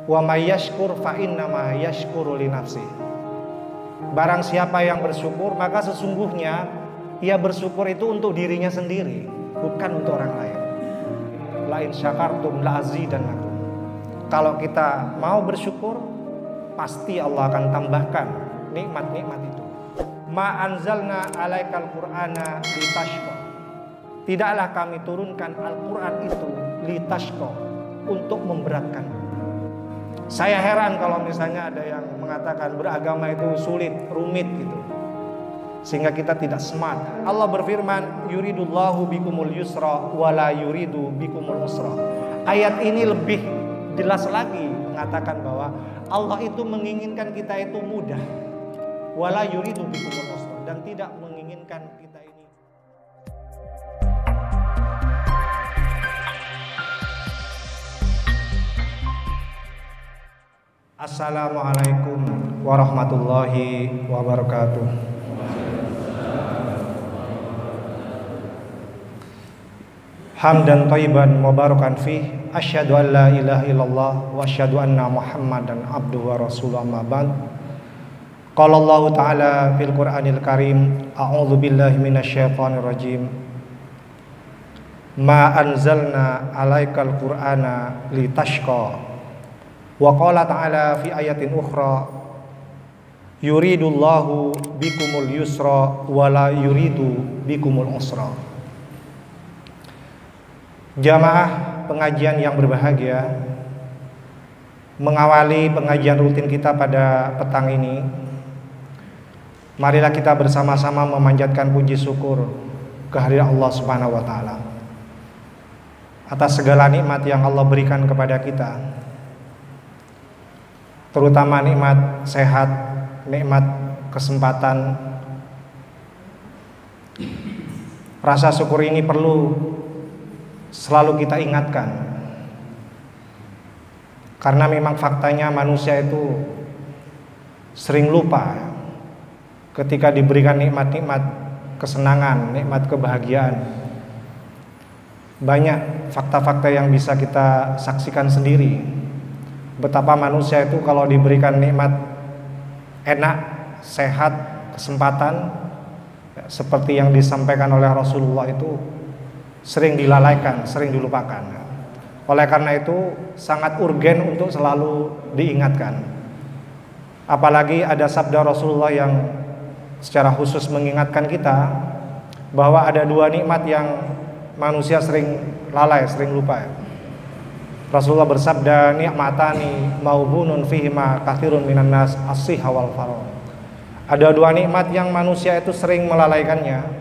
Wa may yashkur fa innama yashkuru li nafsi. Barang siapa yang bersyukur, maka sesungguhnya ia bersyukur itu untuk dirinya sendiri, bukan untuk orang lain. La in syakartum la azidannakum. Kalau kita mau bersyukur, pasti Allah akan tambahkan nikmat-nikmat itu. Ma anzalna alaikal qur'ana litashqa. Tidaklah kami turunkan Al-Qur'an itu litashqa, untuk memberatkan. Saya heran kalau misalnya ada yang mengatakan beragama itu sulit, rumit gitu, sehingga kita tidak smart. Allah berfirman, yuridullahu bikumul yusra wala yuridu bikumul usra. Ayat ini lebih jelas lagi mengatakan bahwa Allah itu menginginkan kita itu mudah, wala yuridu bikumul usra, dan tidak menginginkan kita ini. Assalamualaikum warahmatullahi wabarakatuh. Hamdan thayyiban mubarakan fih. Asyhadu an la ilaha illallah wa asyhadu anna Muhammadan abduhu wa rasuluhu, amma ba'd. Qala Allah Ta'ala fil Qur'anil Karim, a'udzu billahi minasyaitonir rajim. Ma anzalna 'alaikal Qur'ana litashqa. Wa qala ta'ala fi ayatin ukhra, yuridullahu bikumul yusra wa la yuridu bikumul usra. Jamaah pengajian yang berbahagia, mengawali pengajian rutin kita pada petang ini, marilah kita bersama-sama memanjatkan puji syukur kehadirat Allah Subhanahu wa taala atas segala nikmat yang Allah berikan kepada kita, terutama nikmat sehat, nikmat kesempatan. Rasa syukur ini perlu selalu kita ingatkan, karena memang faktanya manusia itu sering lupa ketika diberikan nikmat-nikmat kesenangan, nikmat kebahagiaan. Banyak fakta-fakta yang bisa kita saksikan sendiri, betapa manusia itu kalau diberikan nikmat enak, sehat, kesempatan, seperti yang disampaikan oleh Rasulullah, itu sering dilalaikan, sering dilupakan. Oleh karena itu sangat urgen untuk selalu diingatkan. Apalagi ada sabda Rasulullah yang secara khusus mengingatkan kita bahwa ada dua nikmat yang manusia sering lalai, sering lupa. Rasulullah bersabda, ni'matani maubunun fihima katsirun minan nas as-sihha wal faragh. Ada dua nikmat yang manusia itu sering melalaikannya.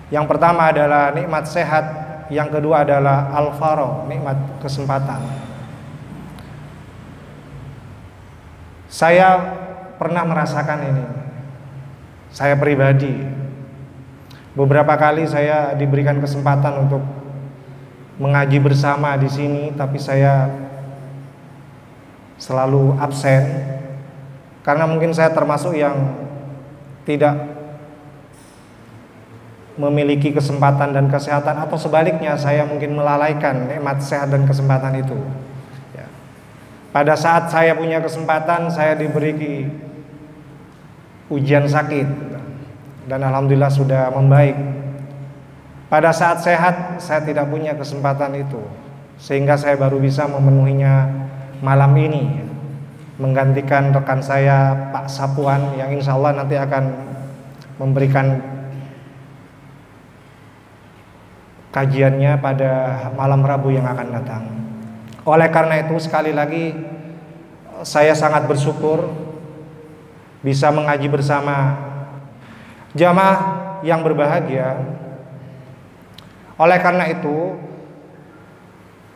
Yang pertama adalah nikmat sehat, yang kedua adalah al-faragh, nikmat kesempatan. Saya pernah merasakan ini. Saya pribadi beberapa kali saya diberikan kesempatan untuk mengaji bersama di sini, tapi saya selalu absen karena mungkin saya termasuk yang tidak memiliki kesempatan dan kesehatan, atau sebaliknya saya mungkin melalaikan nikmat sehat dan kesempatan itu. Ya. Pada saat saya punya kesempatan, saya diberi ujian sakit dan alhamdulillah sudah membaik. Pada saat sehat, saya tidak punya kesempatan itu, sehingga saya baru bisa memenuhinya malam ini, menggantikan rekan saya Pak Sapuan yang insya Allah nanti akan memberikan kajiannya pada malam Rabu yang akan datang. Oleh karena itu sekali lagi saya sangat bersyukur bisa mengaji bersama jamaah yang berbahagia. Oleh karena itu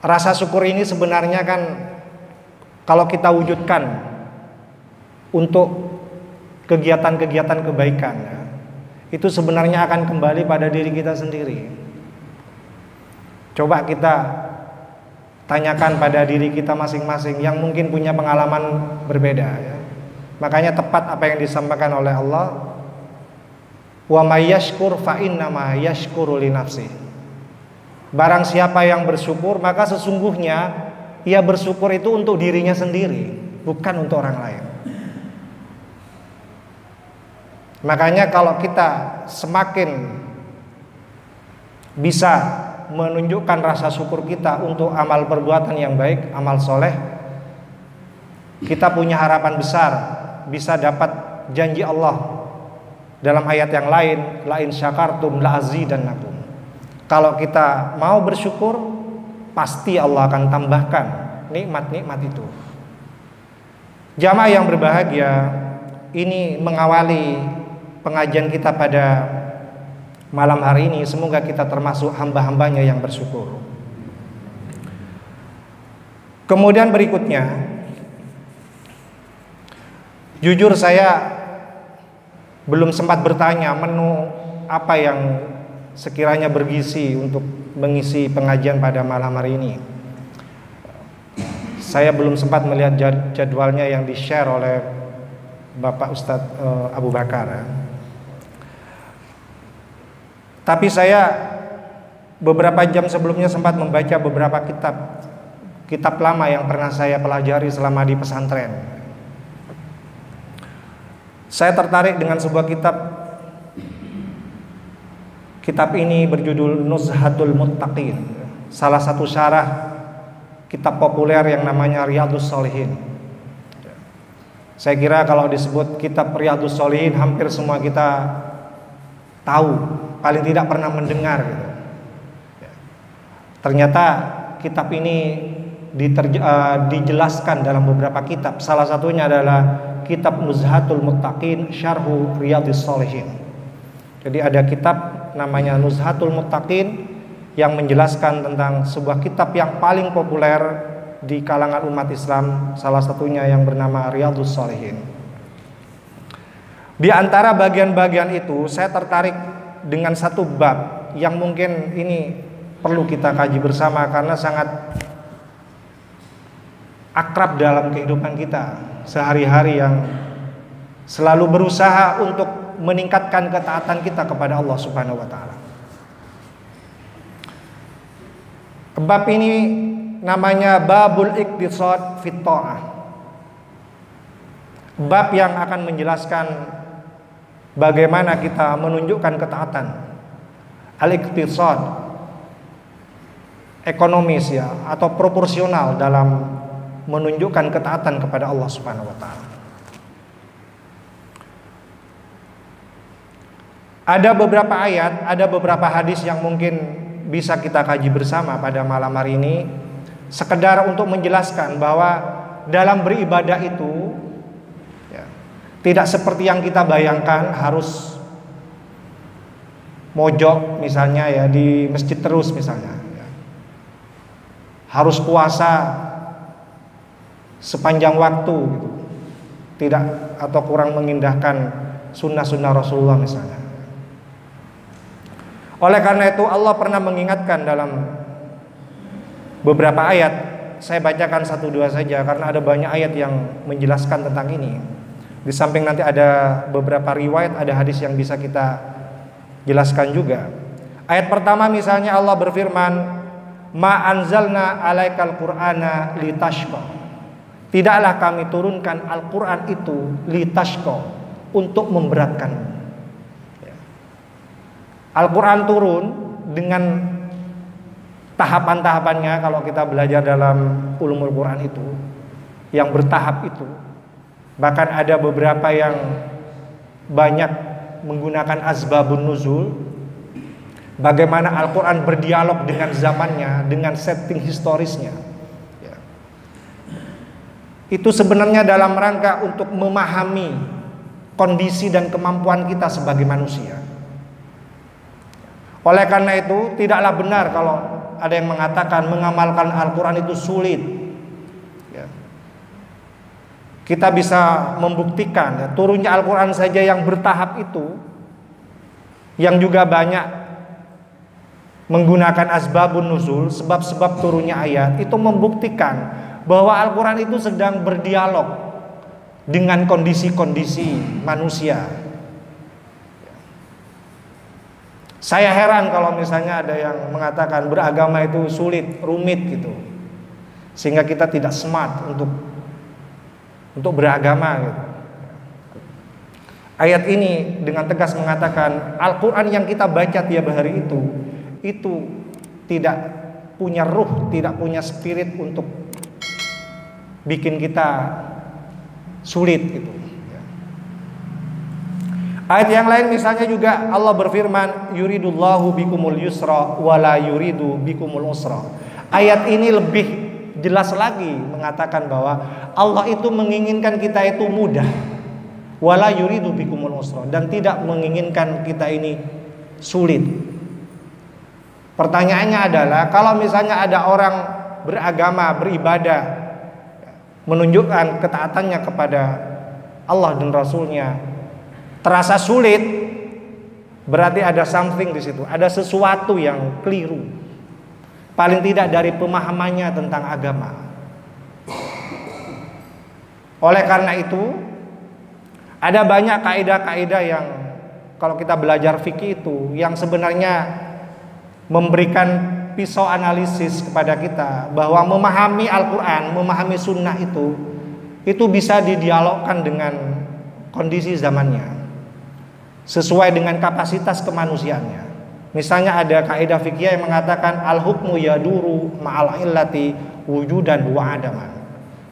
rasa syukur ini sebenarnya kan kalau kita wujudkan untuk kegiatan-kegiatan kebaikan, itu sebenarnya akan kembali pada diri kita sendiri. Coba kita tanyakan pada diri kita masing-masing yang mungkin punya pengalaman berbeda, ya. Makanya tepat apa yang disampaikan oleh Allah, wa may yashkur fa innama yashkuru li nafsi. Barang siapa yang bersyukur, maka sesungguhnya ia bersyukur itu untuk dirinya sendiri, bukan untuk orang lain. Makanya kalau kita semakin bisa menunjukkan rasa syukur kita untuk amal perbuatan yang baik, amal soleh, kita punya harapan besar bisa dapat janji Allah dalam ayat yang lain, la in syakartum la azidannakum. Kalau kita mau bersyukur, pasti Allah akan tambahkan nikmat-nikmat itu. Jamaah yang berbahagia, ini mengawali pengajian kita pada malam hari ini. Semoga kita termasuk hamba-hambanya yang bersyukur. Kemudian berikutnya, jujur saya belum sempat bertanya menu apa yang sekiranya bergizi untuk mengisi pengajian pada malam hari ini. Saya belum sempat melihat jadwalnya yang di-share oleh Bapak Ustadz Abu Bakar. Tapi saya beberapa jam sebelumnya sempat membaca beberapa kitab lama yang pernah saya pelajari selama di pesantren. Saya tertarik dengan sebuah kitab. Kitab ini berjudul Nuzhatul Muttaqin, salah satu syarah kitab populer yang namanya Riyadhus Shalihin. Saya kira kalau disebut kitab Riyadhus Shalihin, hampir semua kita tahu, paling tidak pernah mendengar gitu. Ternyata kitab ini dijelaskan dalam beberapa kitab. Salah satunya adalah kitab Nuzhatul Muttaqin Syarhu Riyadhus Shalihin. Jadi ada kitab namanya Nuzhatul Muttaqin yang menjelaskan tentang sebuah kitab yang paling populer di kalangan umat Islam, salah satunya yang bernama Riyadhus Shalihin. Di antara bagian-bagian itu saya tertarik dengan satu bab yang mungkin ini perlu kita kaji bersama karena sangat akrab dalam kehidupan kita sehari-hari, yang selalu berusaha untuk meningkatkan ketaatan kita kepada Allah Subhanahu wa taala. Bab ini namanya Babul Iqtisad fit Tha'ah. Bab yang akan menjelaskan bagaimana kita menunjukkan ketaatan. Al-iqtisad, ekonomis ya, atau proporsional dalam menunjukkan ketaatan kepada Allah Subhanahu wa taala. Ada beberapa ayat, ada beberapa hadis yang mungkin bisa kita kaji bersama pada malam hari ini, sekedar untuk menjelaskan bahwa dalam beribadah itu ya, tidak seperti yang kita bayangkan harus mojok misalnya ya di masjid terus misalnya ya. Harus puasa sepanjang waktu gitu. Tidak, atau kurang mengindahkan sunnah-sunnah Rasulullah misalnya. Oleh karena itu Allah pernah mengingatkan dalam beberapa ayat. Saya bacakan satu dua saja karena ada banyak ayat yang menjelaskan tentang ini. Di samping nanti ada beberapa riwayat, ada hadis yang bisa kita jelaskan juga. Ayat pertama misalnya Allah berfirman, "Ma anzalna 'alaikal Qur'ana litashqa." Tidaklah kami turunkan Al-Quran itu litashqa, untuk memberatkanmu. Al-Quran turun dengan tahapan-tahapannya. Kalau kita belajar dalam ulumul Quran itu, yang bertahap itu, bahkan ada beberapa yang banyak menggunakan asbabun nuzul, bagaimana Al-Quran berdialog dengan zamannya, dengan setting historisnya. Itu sebenarnya dalam rangka untuk memahami kondisi dan kemampuan kita sebagai manusia. Oleh karena itu tidaklah benar kalau ada yang mengatakan mengamalkan Al-Quran itu sulit ya. Kita bisa membuktikan ya, turunnya Al-Quran saja yang bertahap itu, yang juga banyak menggunakan asbabun nuzul, sebab-sebab turunnya ayat, itu membuktikan bahwa Al-Quran itu sedang berdialog dengan kondisi-kondisi manusia. Saya heran kalau misalnya ada yang mengatakan beragama itu sulit, rumit gitu. sehingga kita tidak smart untuk beragama gitu. Ayat ini dengan tegas mengatakan Al-Quran yang kita baca tiap hari itu tidak punya ruh, tidak punya spirit untuk bikin kita sulit gitu. Ayat yang lain misalnya juga Allah berfirman yuridullahu bikumul yusra wala yuridu bikumul usra. Ayat ini lebih jelas lagi mengatakan bahwa Allah itu menginginkan kita itu mudah, wala yuridu bikumul usra, dan tidak menginginkan kita ini sulit. Pertanyaannya adalah kalau misalnya ada orang beragama, beribadah, menunjukkan ketaatannya kepada Allah dan Rasulnya terasa sulit, berarti ada something di situ, ada sesuatu yang keliru. Paling tidak dari pemahamannya tentang agama. Oleh karena itu, ada banyak kaidah-kaidah yang kalau kita belajar fikih itu yang sebenarnya memberikan pisau analisis kepada kita bahwa memahami Al-Quran, memahami sunnah itu bisa didialogkan dengan kondisi zamannya, sesuai dengan kapasitas kemanusiaannya. Misalnya ada kaidah fikih yang mengatakan al-hukmu yaduru ma'al illati wujudan wa adaman.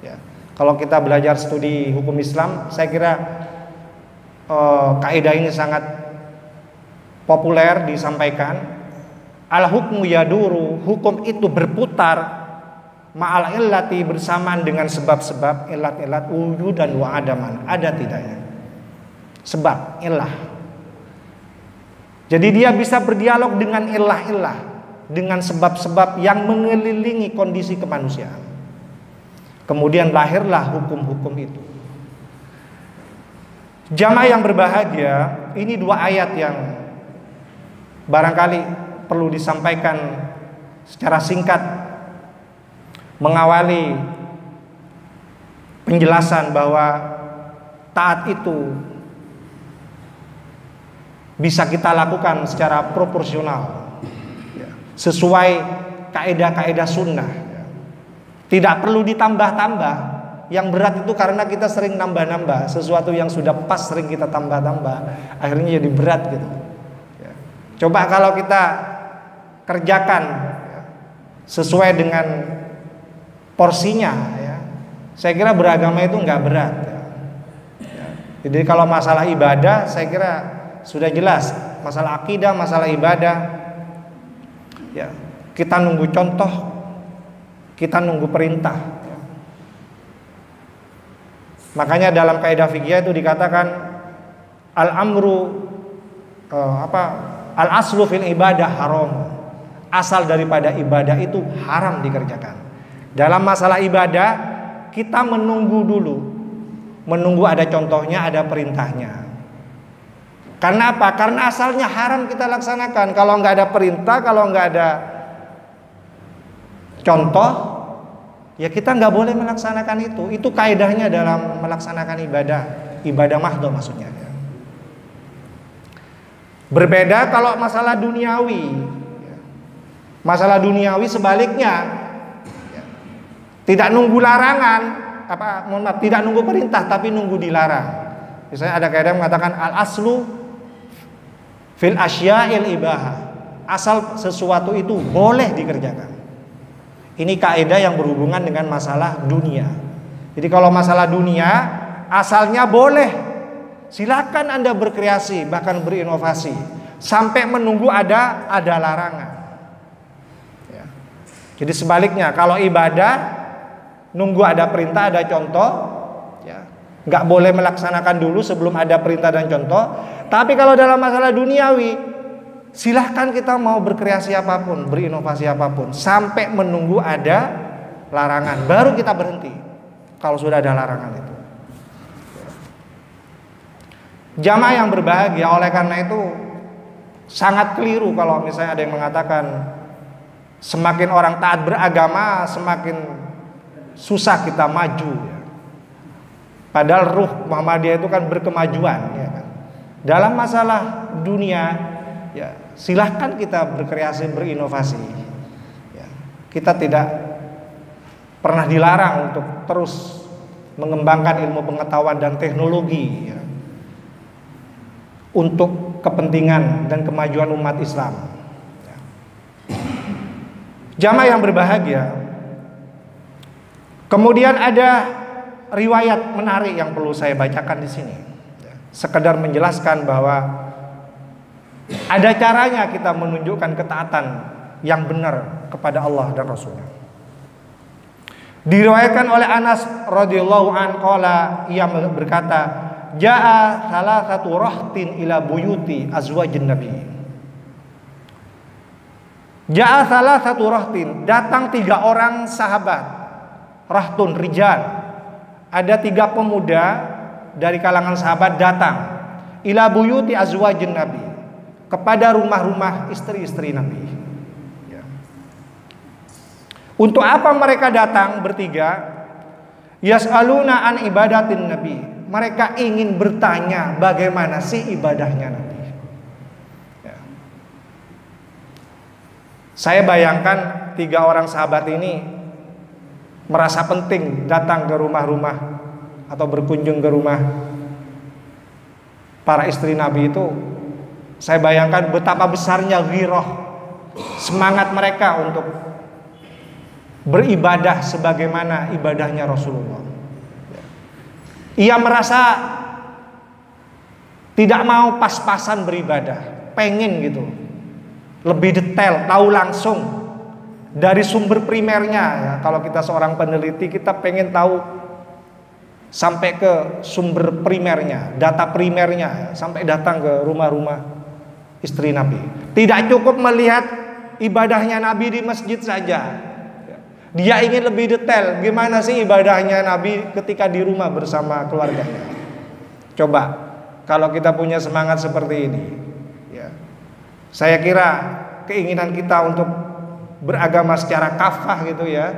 Ya. Kalau kita belajar studi hukum Islam, saya kira kaidah ini sangat populer disampaikan. Al-hukmu yaduru, hukum itu berputar ma'al illati, bersamaan dengan sebab-sebab, illat-illat wujudan wa adaman, ada tidaknya sebab, illah. Jadi dia bisa berdialog dengan illah-illah, dengan sebab-sebab yang mengelilingi kondisi kemanusiaan. Kemudian lahirlah hukum-hukum itu. Jamaah yang berbahagia, ini dua ayat yang barangkali perlu disampaikan secara singkat mengawali penjelasan bahwa taat itu bisa kita lakukan secara proporsional, sesuai kaidah-kaidah sunnah. Tidak perlu ditambah-tambah. Yang berat itu karena kita sering nambah-nambah. Sesuatu yang sudah pas sering kita tambah-tambah, akhirnya jadi berat gitu. Coba kalau kita kerjakan sesuai dengan porsinya, saya kira beragama itu nggak berat. Jadi kalau masalah ibadah, saya kira sudah jelas, masalah akidah, masalah ibadah, ya kita nunggu contoh, kita nunggu perintah. Makanya dalam kaidah fikih itu dikatakan al-amru al-aslu fil ibadah haram. Asal daripada ibadah itu haram dikerjakan. Dalam masalah ibadah kita menunggu dulu, menunggu ada contohnya, ada perintahnya. Karena apa? Karena asalnya haram kita laksanakan. Kalau nggak ada perintah, kalau nggak ada contoh, ya kita nggak boleh melaksanakan itu. Itu kaidahnya dalam melaksanakan ibadah mahdhah maksudnya. Berbeda kalau masalah duniawi. Masalah duniawi sebaliknya, tidak nunggu larangan, tidak nunggu perintah, tapi nunggu dilarang. Misalnya ada kaidah mengatakan al aslu fil asya'il ibahah, asal sesuatu itu boleh dikerjakan. Ini kaidah yang berhubungan dengan masalah dunia. Jadi kalau masalah dunia asalnya boleh, silakan Anda berkreasi, bahkan berinovasi, sampai menunggu ada larangan. Ya. Jadi sebaliknya, kalau ibadah nunggu ada perintah, ada contoh, ya, nggak boleh melaksanakan dulu sebelum ada perintah dan contoh. Tapi kalau dalam masalah duniawi, silahkan kita mau berkreasi apapun, berinovasi apapun, sampai menunggu ada larangan, baru kita berhenti. Kalau sudah ada larangan itu. Jamaah yang berbahagia, oleh karena itu sangat keliru kalau misalnya ada yang mengatakan semakin orang taat beragama, semakin susah kita maju. Padahal ruh Muhammadiyah itu kan berkemajuan, ya kan? Dalam masalah dunia, ya silahkan kita berkreasi, berinovasi. Ya, kita tidak pernah dilarang untuk terus mengembangkan ilmu pengetahuan dan teknologi ya, untuk kepentingan dan kemajuan umat Islam. Jamaah yang berbahagia, kemudian ada riwayat menarik yang perlu saya bacakan di sini. Sekedar menjelaskan bahwa ada caranya kita menunjukkan ketaatan yang benar kepada Allah dan Rasulnya. Diriwayatkan oleh Anas radhiyallahu an qala, ia berkata, jaa salasatu rahtin ila buyuti azwajin nabi. Jaa salasatu rahtin, datang 3 orang sahabat. Rahtun rijal, ada 3 pemuda dari kalangan sahabat datang ila buyuti azwajin nabi, kepada rumah-rumah istri-istri Nabi. Ya. Untuk apa mereka datang bertiga? Yas'aluna an ibadatin Nabi. Mereka ingin bertanya bagaimana sih ibadahnya Nabi. Ya. Saya bayangkan 3 orang sahabat ini merasa penting datang ke rumah-rumah atau berkunjung ke rumah para istri Nabi itu. Saya bayangkan betapa besarnya ghirah, semangat mereka untuk beribadah sebagaimana ibadahnya Rasulullah. Ia merasa tidak mau pas-pasan beribadah, pengen gitu, lebih detail, tahu langsung dari sumber primernya ya. Kalau kita seorang peneliti, kita pengen tahu sampai ke sumber primernya, data primernya, sampai datang ke rumah-rumah istri Nabi. Tidak cukup melihat ibadahnya Nabi di masjid saja. Dia ingin lebih detail, gimana sih ibadahnya Nabi ketika di rumah bersama keluarganya. Coba kalau kita punya semangat seperti ini ya, saya kira keinginan kita untuk beragama secara kafah gitu ya,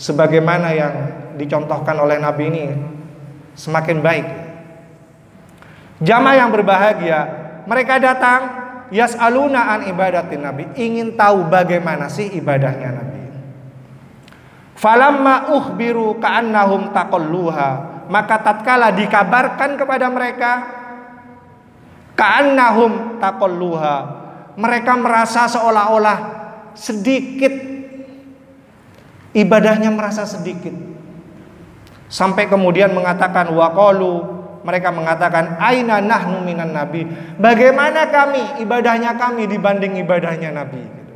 sebagaimana yang dicontohkan oleh Nabi ini, semakin baik. Jamaah yang berbahagia, mereka datang yas'aluna an ibadatin Nabi, ingin tahu bagaimana sih ibadahnya Nabi. Falamma ukhbiru ka'annahum taqalluha, maka tatkala dikabarkan kepada mereka ka'annahum taqalluha, mereka merasa seolah-olah sedikit ibadahnya, merasa sedikit. Sampai kemudian mengatakan waqalu, mereka mengatakan aina nahnu minan nabi, bagaimana kami, ibadahnya kami dibanding ibadahnya Nabi gitu.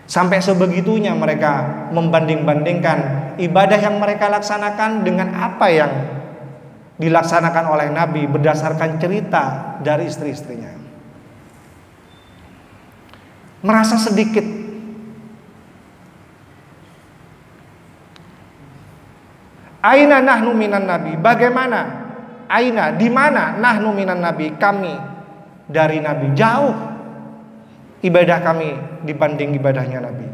Sampai sebegitunya mereka membanding-bandingkan ibadah yang mereka laksanakan dengan apa yang dilaksanakan oleh Nabi berdasarkan cerita dari istri-istrinya. Merasa sedikit. Aina nahnu minan nabi, bagaimana? Aina, di mana? Nahnu minan nabi, kami dari Nabi, jauh ibadah kami dibanding ibadahnya Nabi.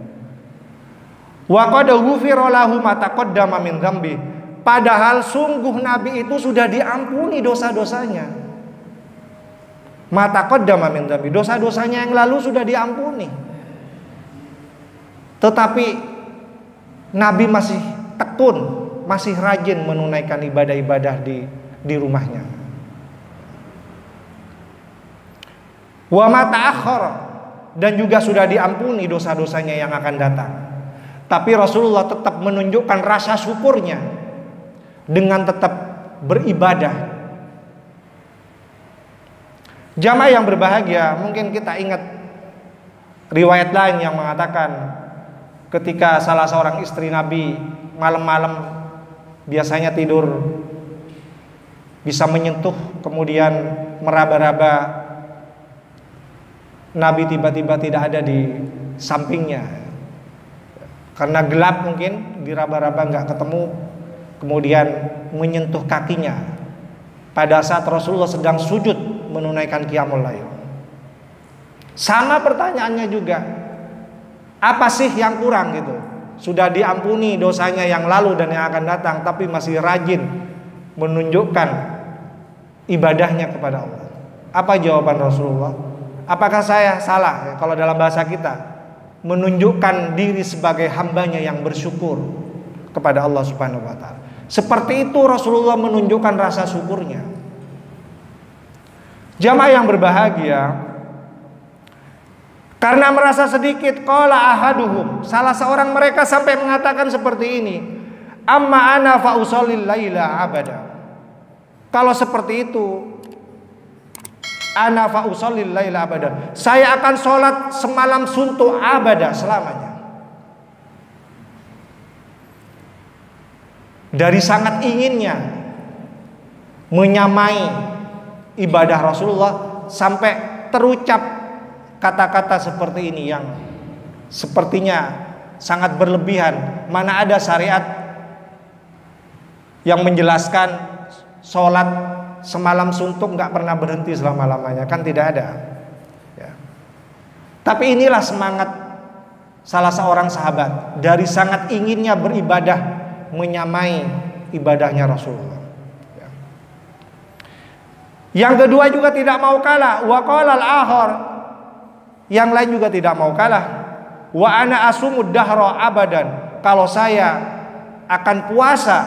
Wa qad ghufira lahu ma taqaddama min dzambi, padahal sungguh Nabi itu sudah diampuni dosa-dosanya. Ma taqaddama min dzambi, dosa-dosanya yang lalu sudah diampuni. Tetapi Nabi masih tekun, masih rajin menunaikan ibadah-ibadah di rumahnya. Wa ma ta'akhkhara, dan juga sudah diampuni dosa-dosanya yang akan datang. Tapi Rasulullah tetap menunjukkan rasa syukurnya dengan tetap beribadah. Jamaah yang berbahagia, mungkin kita ingat riwayat lain yang mengatakan ketika salah seorang istri Nabi malam-malam biasanya tidur bisa menyentuh kemudian meraba-raba, Nabi tiba-tiba tidak ada di sampingnya karena gelap, mungkin diraba-raba nggak ketemu, kemudian menyentuh kakinya pada saat Rasulullah sedang sujud menunaikan qiyamul lail. Sama pertanyaannya juga, apa sih yang kurang gitu? Sudah diampuni dosanya yang lalu dan yang akan datang, tapi masih rajin menunjukkan ibadahnya kepada Allah. Apa jawaban Rasulullah? Apakah saya salah kalau dalam bahasa kita menunjukkan diri sebagai hambanya yang bersyukur kepada Allah Subhanahu wa taala. Seperti itu Rasulullah menunjukkan rasa syukurnya. Jamaah yang berbahagia, karena merasa sedikit, qala ahaduhum, salah seorang mereka sampai mengatakan seperti ini, amma ana fa usallil laila abada. Kalau seperti itu, ana fa usallil laila abada, saya akan sholat semalam suntuk abada, selamanya. Dari sangat inginnya menyamai ibadah Rasulullah sampai terucap kata-kata seperti ini yang sepertinya sangat berlebihan. Mana ada syariat yang menjelaskan sholat semalam suntuk nggak pernah berhenti selama-lamanya, kan tidak ada ya. Tapi inilah semangat salah seorang sahabat, dari sangat inginnya beribadah menyamai ibadahnya Rasulullah ya. Yang kedua juga tidak mau kalah, wa qala al-akhar, yang lain juga tidak mau kalah, wa ana asumud dahra abadan, kalau saya akan puasa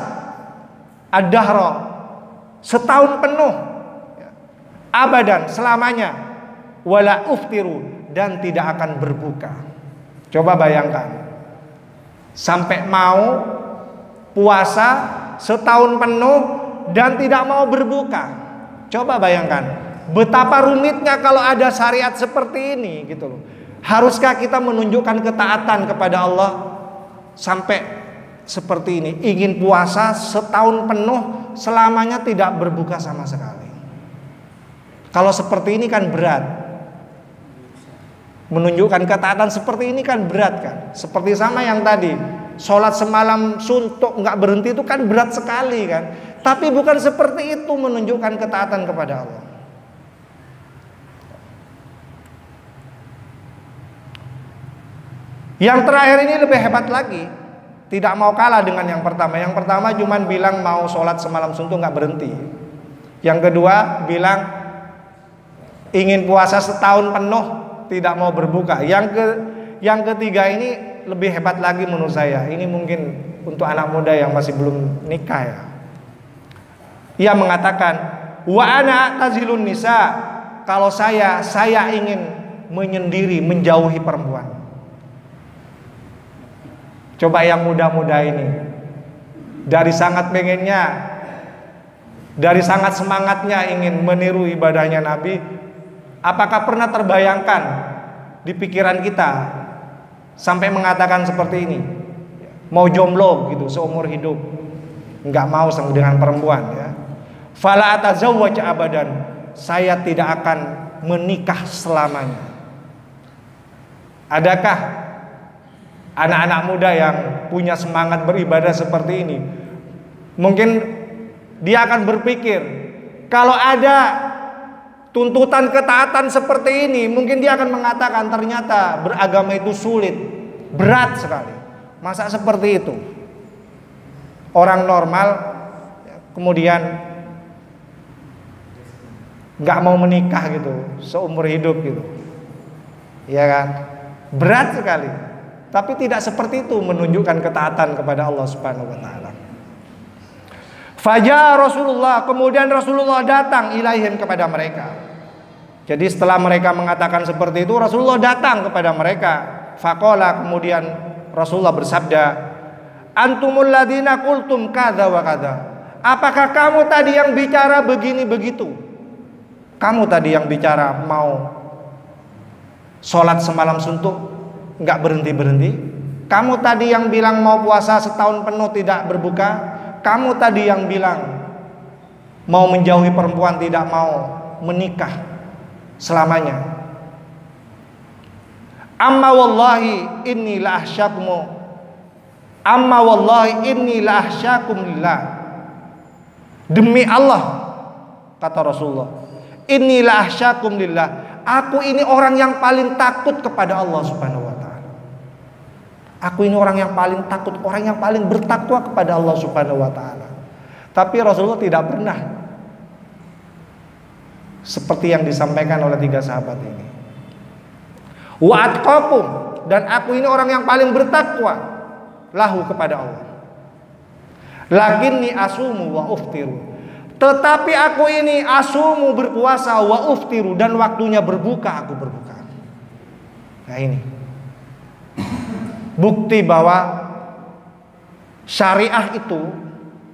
ad-dahra setahun penuh ya, abadan, selamanya, wala uftiru, dan tidak akan berbuka. Coba bayangkan, sampai mau puasa setahun penuh dan tidak mau berbuka. Coba bayangkan betapa rumitnya kalau ada syariat seperti ini gitu loh. Haruskah kita menunjukkan ketaatan kepada Allah sampai seperti ini, ingin puasa setahun penuh selamanya tidak berbuka sama sekali? Kalau seperti ini kan berat. Menunjukkan ketaatan seperti ini kan berat kan. Seperti sama yang tadi, sholat semalam suntuk nggak berhenti, itu kan berat sekali kan. Tapi bukan seperti itu menunjukkan ketaatan kepada Allah. Yang terakhir ini lebih hebat lagi, tidak mau kalah dengan yang pertama. Yang pertama cuman bilang mau sholat semalam suntuk nggak berhenti. Yang kedua bilang ingin puasa setahun penuh tidak mau berbuka. Yang ketiga ini lebih hebat lagi menurut saya. Ini mungkin untuk anak muda yang masih belum nikah ya. Ia mengatakan, wa ana tazilun nisa, kalau saya ingin menyendiri, menjauhi perempuan. Coba yang muda-muda ini, dari sangat pengennya, dari sangat semangatnya ingin meniru ibadahnya Nabi, apakah pernah terbayangkan di pikiran kita sampai mengatakan seperti ini, mau jomblo gitu seumur hidup, nggak mau dengan perempuan ya. Fala atazawwaj abadan, saya tidak akan menikah selamanya. Adakah anak-anak muda yang punya semangat beribadah seperti ini? Mungkin dia akan berpikir, kalau ada tuntutan ketaatan seperti ini, mungkin dia akan mengatakan ternyata beragama itu sulit, berat sekali. Masa seperti itu? Orang normal kemudian nggak mau menikah gitu seumur hidup gitu, ya kan? Berat sekali. Tapi tidak seperti itu menunjukkan ketaatan kepada Allah Subhanahu wa taala. Fajar Rasulullah, kemudian Rasulullah datang ilaihim, kepada mereka. Jadi setelah mereka mengatakan seperti itu, Rasulullah datang kepada mereka. Faqala, kemudian Rasulullah bersabda, antumul ladina qultum kadza wa kadza. Apakah kamu tadi yang bicara begini begitu? Kamu tadi yang bicara mau sholat semalam suntuk nggak berhenti-berhenti. Kamu tadi yang bilang mau puasa setahun penuh tidak berbuka. Kamu tadi yang bilang mau menjauhi perempuan, tidak mau menikah selamanya. Amma wallahi inni la ahsyakum, amma wallahi inni la ahsyakum lillah. Demi Allah, kata Rasulullah, inni la ahsyakum lillah, aku ini orang yang paling takut kepada Allah Subhanahu wa taala. Aku ini orang yang paling takut, orang yang paling bertakwa kepada Allah Subhanahu wa taala. Tapi Rasulullah tidak pernah seperti yang disampaikan oleh tiga sahabat ini. Wa atqakum, dan aku ini orang yang paling bertakwa lahu kepada Allah. Lakinni asumu wa uftiru, tetapi aku ini asumu berpuasa wa uftiru, dan waktunya berbuka aku berbuka. Nah ini bukti bahwa syariah itu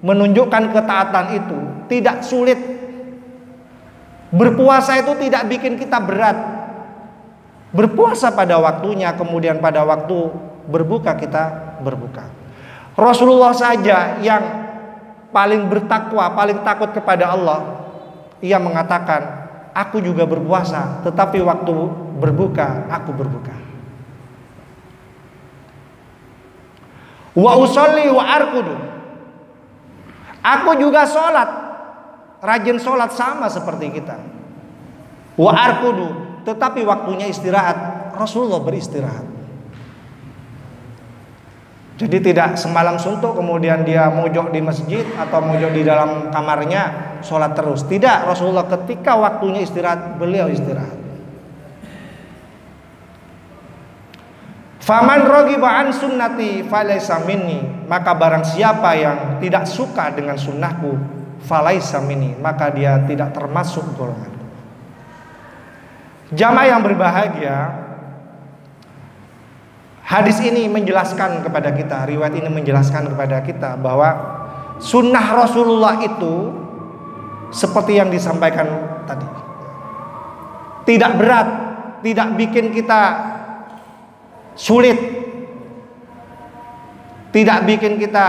menunjukkan ketaatan itu tidak sulit. Berpuasa itu tidak bikin kita berat. Berpuasa pada waktunya, kemudian pada waktu berbuka kita berbuka. Rasulullah saja yang paling bertakwa, paling takut kepada Allah, ia mengatakan, aku juga berpuasa, tetapi waktu berbuka aku berbuka. Wa usolli wa arkudu, aku juga sholat, rajin sholat sama seperti kita. Wa arkudu, tetapi waktunya istirahat, Rasulullah beristirahat. Jadi tidak semalam suntuk kemudian dia mojok di masjid atau mojok di dalam kamarnya sholat terus. Tidak, Rasulullah ketika waktunya istirahat, beliau istirahat. Faman raghiba an sunnati falaysa minni, maka barang siapa yang tidak suka dengan sunnahku, falaysa minni, maka dia tidak termasuk golonganku. Jamaah yang berbahagia, hadis ini menjelaskan kepada kita, riwayat ini menjelaskan kepada kita bahwa sunnah Rasulullah itu seperti yang disampaikan tadi, tidak berat, tidak bikin kita sulit, tidak bikin kita,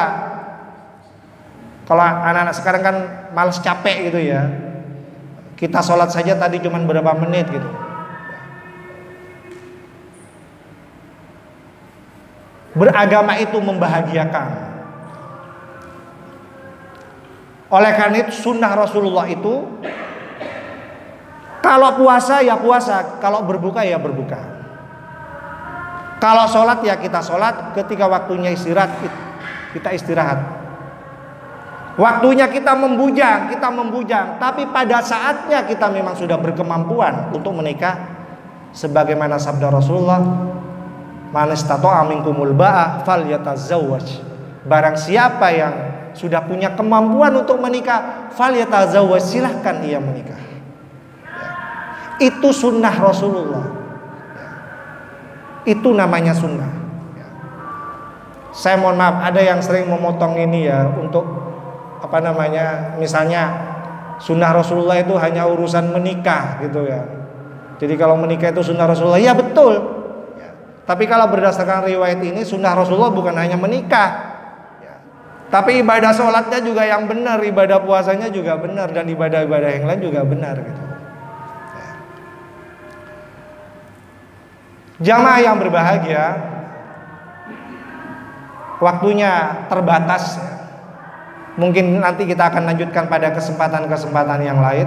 kalau anak-anak sekarang kan malas capek gitu ya, kita sholat saja tadi cuma berapa menit gitu. Beragama itu membahagiakan. Oleh karena itu sunnah Rasulullah itu, kalau puasa ya puasa, kalau berbuka ya berbuka. Kalau sholat ya kita sholat, ketika waktunya istirahat kita istirahat. Waktunya kita membujang, tapi pada saatnya kita memang sudah berkemampuan untuk menikah, sebagaimana sabda Rasulullah, man istata'a minkumul ba'a falyatazawwaj, barang siapa yang sudah punya kemampuan untuk menikah, falyatazawwaj, silahkan ia menikah. Itu sunnah Rasulullah. Itu namanya sunnah. Saya mohon maaf, ada yang sering memotong ini ya, untuk apa namanya, misalnya sunnah Rasulullah itu hanya urusan menikah gitu ya. Jadi kalau menikah itu sunnah Rasulullah, ya betul. Tapi kalau berdasarkan riwayat ini, sunnah Rasulullah bukan hanya menikah, tapi ibadah sholatnya juga yang benar, ibadah puasanya juga benar, dan ibadah-ibadah yang lain juga benar gitu. Jamaah yang berbahagia, waktunya terbatas. Mungkin nanti kita akan lanjutkan pada kesempatan-kesempatan yang lain.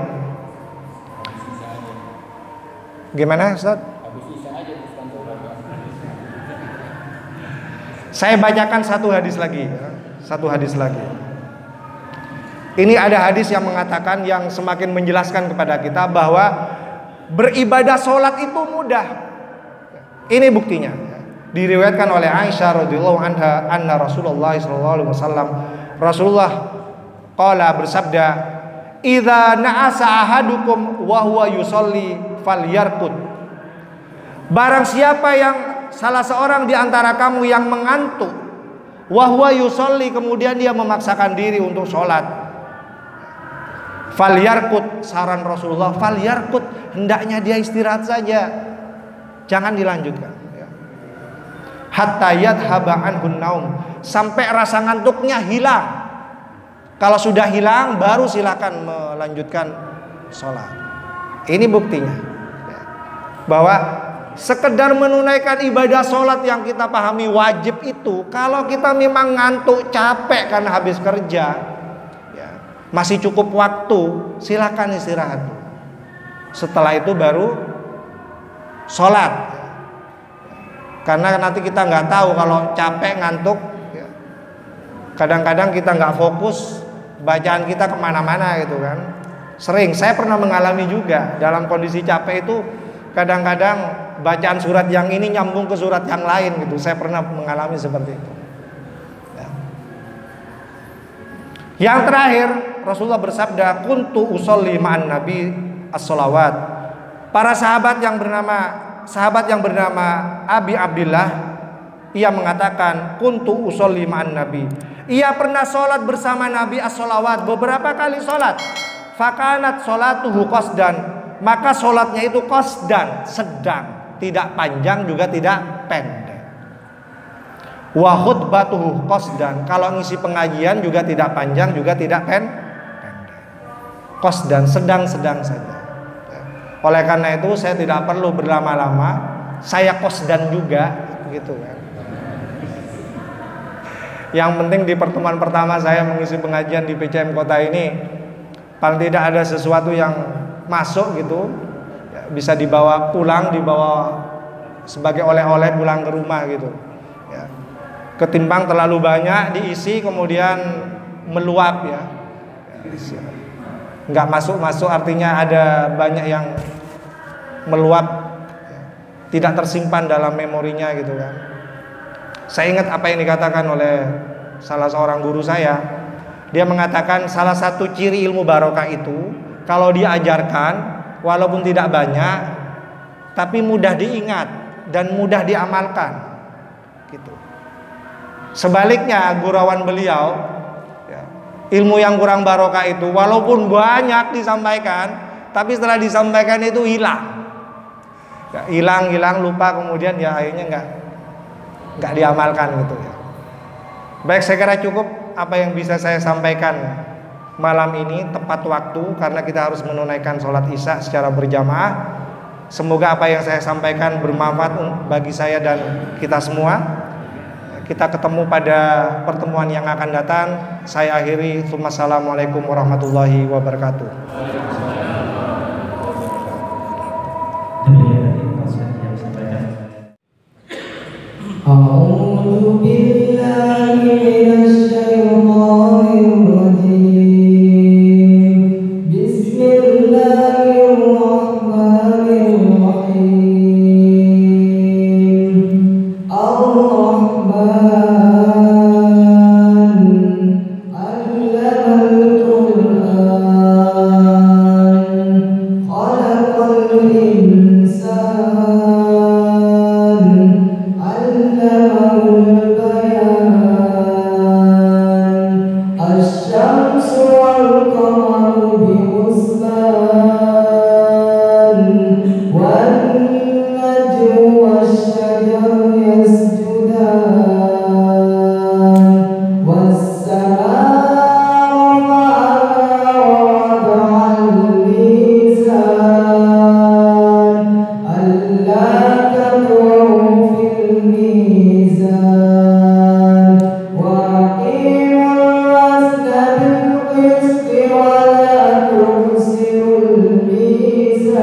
Gimana Ustaz? Saya bacakan satu hadis lagi. Ini ada hadis yang mengatakan, yang semakin menjelaskan kepada kita bahwa beribadah sholat itu mudah. Ini buktinya. Diriwayatkan oleh Aisyah radhiyallahu anha, anna Rasulullah sallallahu alaihi wasallam, Rasulullah qala, bersabda, idza na'asa ahadukum wa huwa yusolli falyarqud, barang siapa yang salah seorang di antara kamu yang mengantuk, wa huwa yusolli, kemudian dia memaksakan diri untuk sholat, falyarqud, saran Rasulullah, falyarqud, hendaknya dia istirahat saja, jangan dilanjutkan. Hatta yadhhaba anhun naum, sampai rasa ngantuknya hilang. Kalau sudah hilang, baru silakan melanjutkan sholat. Ini buktinya bahwa sekedar menunaikan ibadah sholat yang kita pahami wajib itu, kalau kita memang ngantuk, capek karena habis kerja, masih cukup waktu, silakan istirahat. Setelah itu baru sholat. Karena nanti kita nggak tahu, kalau capek ngantuk, kadang-kadang kita nggak fokus, bacaan kita kemana-mana gitu kan. Sering, saya pernah mengalami juga dalam kondisi capek itu, kadang-kadang bacaan surat yang ini nyambung ke surat yang lain gitu. Saya pernah mengalami seperti itu. Ya. Yang terakhir, Rasulullah bersabda, kuntu usolli ma'an nabi as-sholawat. Para sahabat yang bernama Abi Abdillah, ia mengatakan, kuntu usolli ma'an nabi. Ia pernah sholat bersama Nabi as-sholawat, beberapa kali sholat. Fakanat sholatuhu qasdan, maka sholatnya itu qasdan, sedang, tidak panjang juga tidak pendek. Wa khutbatuhu qasdan, kalau ngisi pengajian juga tidak panjang juga tidak pendek. Qasdan, sedang-sedang saja. Oleh karena itu saya tidak perlu berlama-lama, saya qasdan juga, gitu kan. Yang penting di pertemuan pertama saya mengisi pengajian di PCM Kota ini, paling tidak ada sesuatu yang masuk gitu, ya, bisa dibawa pulang, dibawa sebagai oleh-oleh pulang ke rumah gitu, ya. Ketimbang terlalu banyak diisi kemudian meluap, ya, nggak masuk artinya ada banyak yang meluap, ya, tidak tersimpan dalam memorinya gitu kan. Saya ingat apa yang dikatakan oleh salah seorang guru saya. Dia mengatakan salah satu ciri ilmu barokah itu kalau diajarkan walaupun tidak banyak tapi mudah diingat dan mudah diamalkan gitu. Sebaliknya gurauan beliau, ya, ilmu yang kurang barokah itu walaupun banyak disampaikan tapi setelah disampaikan itu hilang, ya, hilang lupa, kemudian ya akhirnya nggak diamalkan gitu ya. Baik, saya kira cukup apa yang bisa saya sampaikan malam ini, tepat waktu karena kita harus menunaikan sholat isya secara berjamaah. Semoga apa yang saya sampaikan bermanfaat bagi saya dan kita semua. Kita ketemu pada pertemuan yang akan datang. Saya akhiri. Wassalamualaikum warahmatullahi wabarakatuh. أعوذ بالله من الشيطان الرجيم بسم الله الرحمن الرحيم الرحمن علم القرآن خلق الإنسان علمه البيان الشمس والقمر بحسبان والنجم والشجر يسجدان والسماء رفعها ووضع الميزان ألا تطغوا في الميزان وأقيموا الوزن بالقسط ولا تخسروا الميزان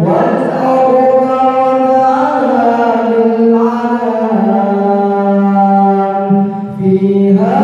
والأرض وضعها للعنام فيها